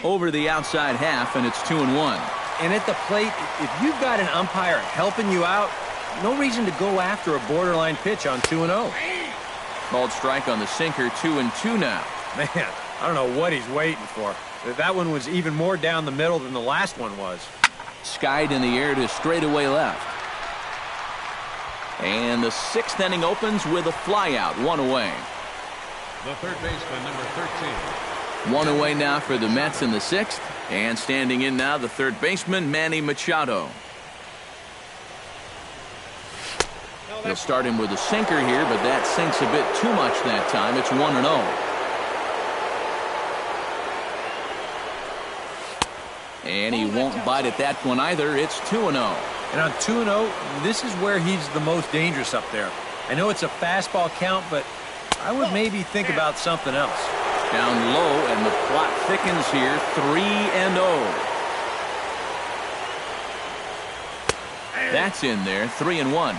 Over the outside half, and it's 2-1. And at the plate, if you've got an umpire helping you out, no reason to go after a borderline pitch on 2-0. Called strike on the sinker, 2-2 now. Man, I don't know what he's waiting for. That one was even more down the middle than the last one was. Skied in the air to straightaway left. And the sixth inning opens with a flyout, one away. The third baseman, number 13. One away now for the Mets in the sixth. And standing in now, the third baseman, Manny Machado. They'll start him with a sinker here, but that sinks a bit too much that time. It's 1-0. And he won't bite at that one either. It's 2-0. And on 2-0, this is where he's the most dangerous up there. I know it's a fastball count, but I would maybe think about something else. Down low, and the plot thickens here. 3-0. That's in there. 3-1.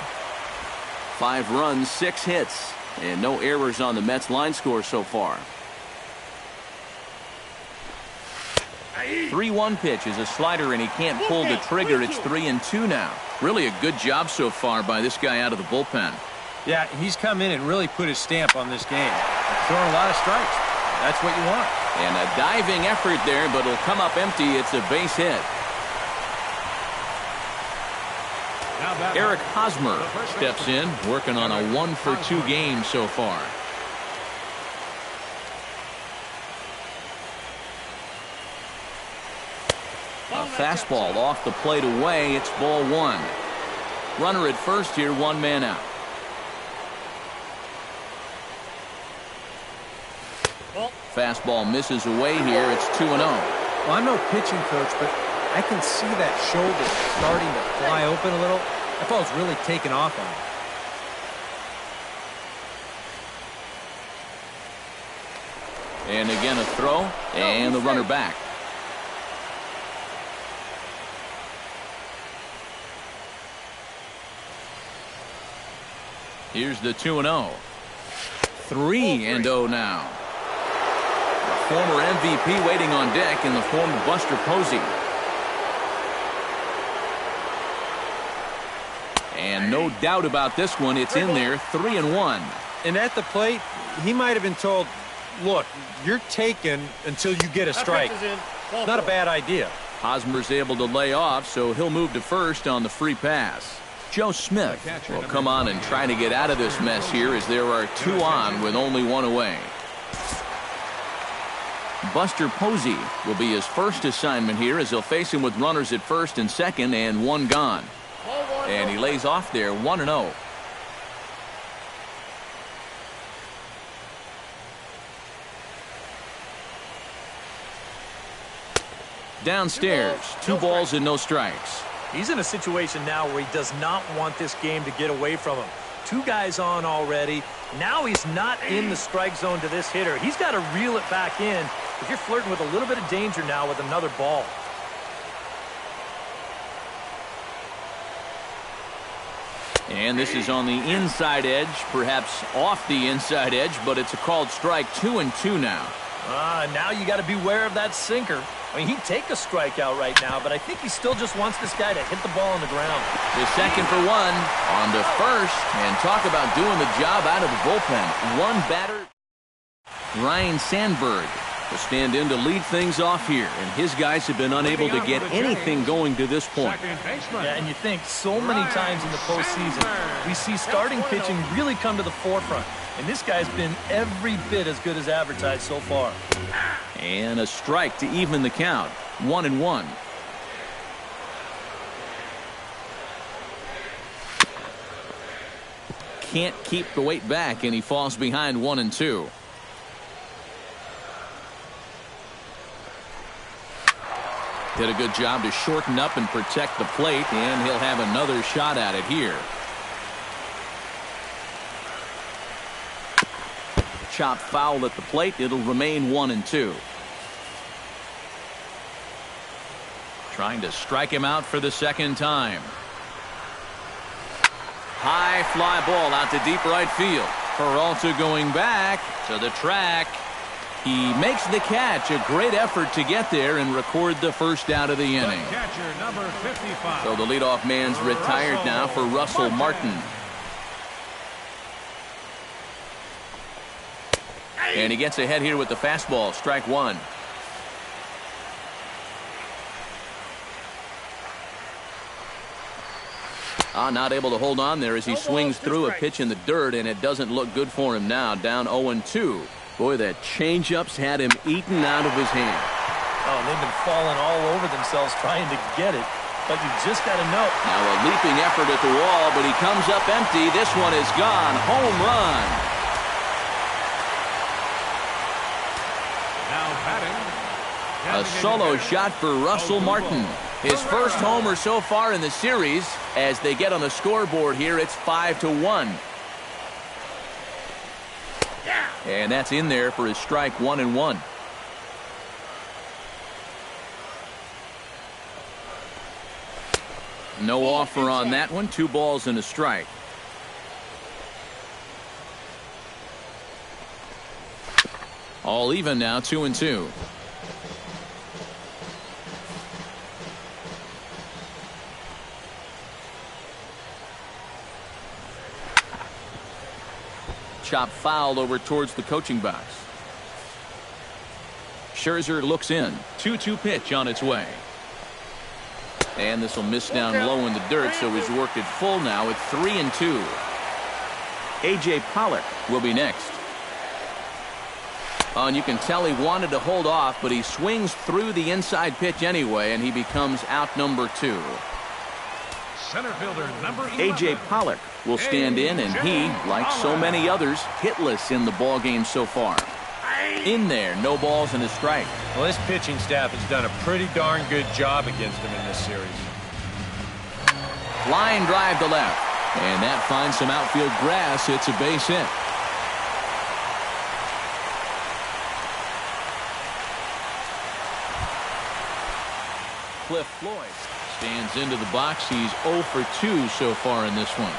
5 runs, 6 hits, and no errors on the Mets line score so far. 3-1 pitch is a slider, and he can't pull the trigger. It's 3-2 now. Really a good job so far by this guy out of the bullpen. Yeah, he's come in and really put his stamp on this game. Throwing a lot of strikes. That's what you want. And a diving effort there, but it'll come up empty. It's a base hit. Eric Hosmer steps in, working on a 1-for-2 game so far. A fastball off the plate away. It's ball 1. Runner at first here, 1 man out. Fastball misses away here. It's 2-0. Well, I'm no pitching coach, but I can see that shoulder starting to fly open a little. That ball's really taken off on him. And again a throw, and the runner back. Here's the 2-0. 3-0 now. The former MVP waiting on deck in the form of Buster Posey. And no doubt about this one, it's in there. 3-1. And at the plate, he might have been told, look, you're taken until you get a strike. Not a bad idea. Hosmer's able to lay off, so he'll move to first on the free pass. Joe Smith will come on and try to get out of this mess here as there are 2 on with only 1 away. Buster Posey will be his first assignment here as he'll face him with runners at first and second and 1 gone. And he lays off there, 1-0. Downstairs, 2 balls and no strikes. He's in a situation now where he does not want this game to get away from him. 2 guys on already. Now he's not in the strike zone to this hitter. He's got to reel it back in if you're flirting with a little bit of danger now with another ball. And this is on the inside edge, perhaps off the inside edge, but it's a called strike. 2-2 now. Now you got to beware of that sinker. I mean, he'd take a strikeout right now, but I think he still just wants this guy to hit the ball on the ground. The second for 1, on to first, and talk about doing the job out of the bullpen. 1 batter. Ryan Sandberg will stand in to lead things off here, and his guys have been unable to get anything going to this point. Yeah, and you think so many times in the postseason, we see starting pitching really come to the forefront. And this guy's been every bit as good as advertised so far. And a strike to even the count. 1-1. Can't keep the weight back, and he falls behind 1-2. Did a good job to shorten up and protect the plate, and he'll have another shot at it here. Chop foul at the plate. It'll remain 1-2. Trying to strike him out for the second time. High fly ball out to deep right field. Peralta going back to the track. He makes the catch. A great effort to get there and record the first out of the inning. The catcher, number 55. So the leadoff man's retired now for Russell Martin. And he gets ahead here with the fastball. Strike one. Not able to hold on there as he swings through a pitch in the dirt, and it doesn't look good for him now. Down 0-2. Boy, that changeup's had him eaten out of his hand. Oh, they've been falling all over themselves trying to get it, but you just got to know. Now a leaping effort at the wall, but he comes up empty. This one is gone. Home run. Now batting. A solo shot for Russell Martin. His first homer so far in the series. As they get on the scoreboard here, it's 5-1. And that's in there for his strike 1-1. No offer on that one. 2 balls and a strike. All even now, 2-2. Chop foul over towards the coaching box. Scherzer looks in. 2-2 pitch on its way. And this will miss down low in the dirt, so he's worked it full now at 3-2. A.J. Pollock will be next. And you can tell he wanted to hold off, but he swings through the inside pitch anyway, and he becomes out number 2. Center fielder number 11. A.J. Pollock will stand in, and he, like so many others, hitless in the ballgame so far. In there, no balls and a strike. Well, this pitching staff has done a pretty darn good job against him in this series. Line drive to left, and that finds some outfield grass. It's a base hit. Cliff Floyd stands into the box. He's 0 for 2 so far in this one.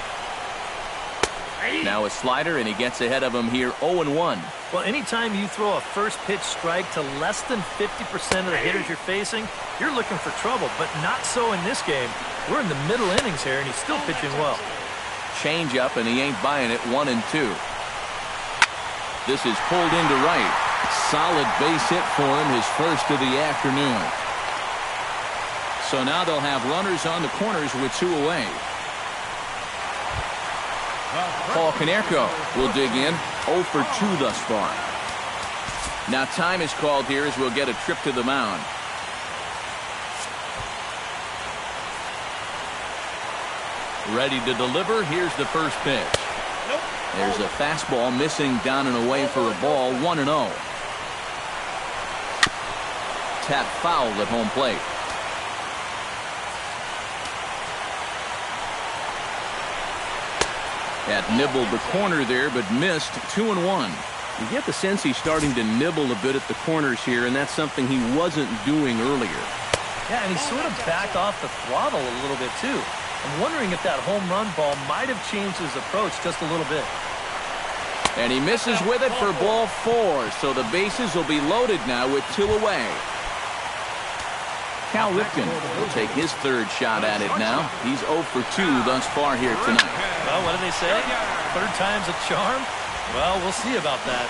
Now a slider, and he gets ahead of him here 0-1. Well, anytime you throw a first pitch strike to less than 50% of the hitters you're facing, you're looking for trouble, but not so in this game. We're in the middle innings here, and he's still pitching well. Change up, and he ain't buying it. 1-2. This is pulled into right. Solid base hit for him, his first of the afternoon. So now they'll have runners on the corners with 2 away. Paul Konerko will dig in. 0 for 2 thus far. Now time is called here as we'll get a trip to the mound. Ready to deliver. Here's the first pitch. There's a fastball missing down and away for a ball. 1-0. Tap foul at home plate. Had nibbled the corner there, but missed. 2-1. You get the sense he's starting to nibble a bit at the corners here, and that's something he wasn't doing earlier. Yeah, and he sort of backed off the throttle a little bit, too. I'm wondering if that home run ball might have changed his approach just a little bit. And he misses with it for ball 4, so the bases will be loaded now with 2 away. Cal Ripken will take his third shot at it now. He's 0 for 2 thus far here tonight. Well, what do they say? Third time's a charm? Well, we'll see about that.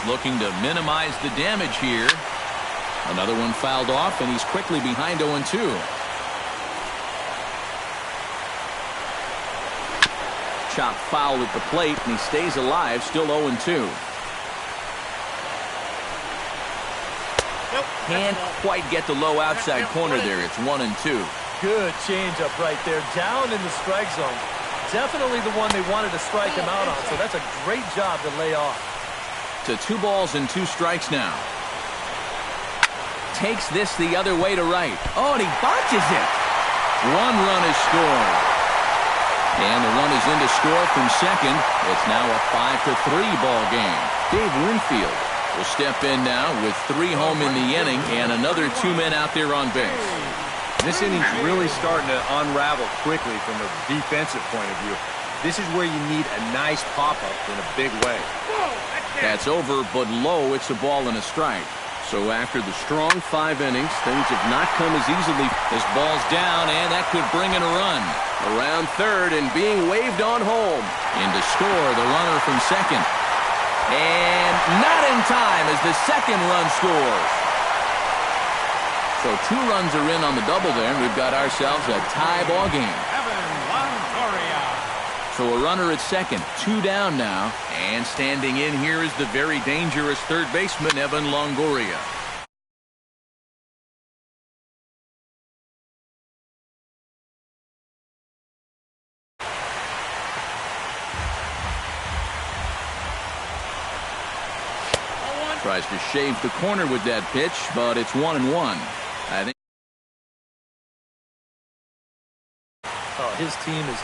Looking to minimize the damage here. Another one fouled off, and he's quickly behind 0-2. Chop foul at the plate, and he stays alive, still 0-2. Can't quite get the low outside corner there. It's 1-2. Good changeup right there, down in the strike zone. Definitely the one they wanted to strike him out on, so that's a great job to lay off. To 2 balls and 2 strikes now. Takes this the other way to right. Oh, and he botches it. 1 run is scored. And the run is in to score from second. It's now a 5-3 ball game. Dave Winfield will step in now with 3 home in the inning and another 2 men out there on base. This inning's really starting to unravel quickly from a defensive point of view. This is where you need a nice pop-up in a big way. That's over, but low. It's a ball and a strike. So after the strong 5 innings, things have not come as easily. This ball's down, and that could bring in a run. Around third and being waved on home. In to score the runner from second. And not in time as the second run scores. So 2 runs are in on the double there, and we've got ourselves a tie ball game. Evan Longoria. So a runner at second, 2 down now. And standing in here is the very dangerous third baseman, Evan Longoria. Tries to shave the corner with that pitch, but it's 1-1. I think his team is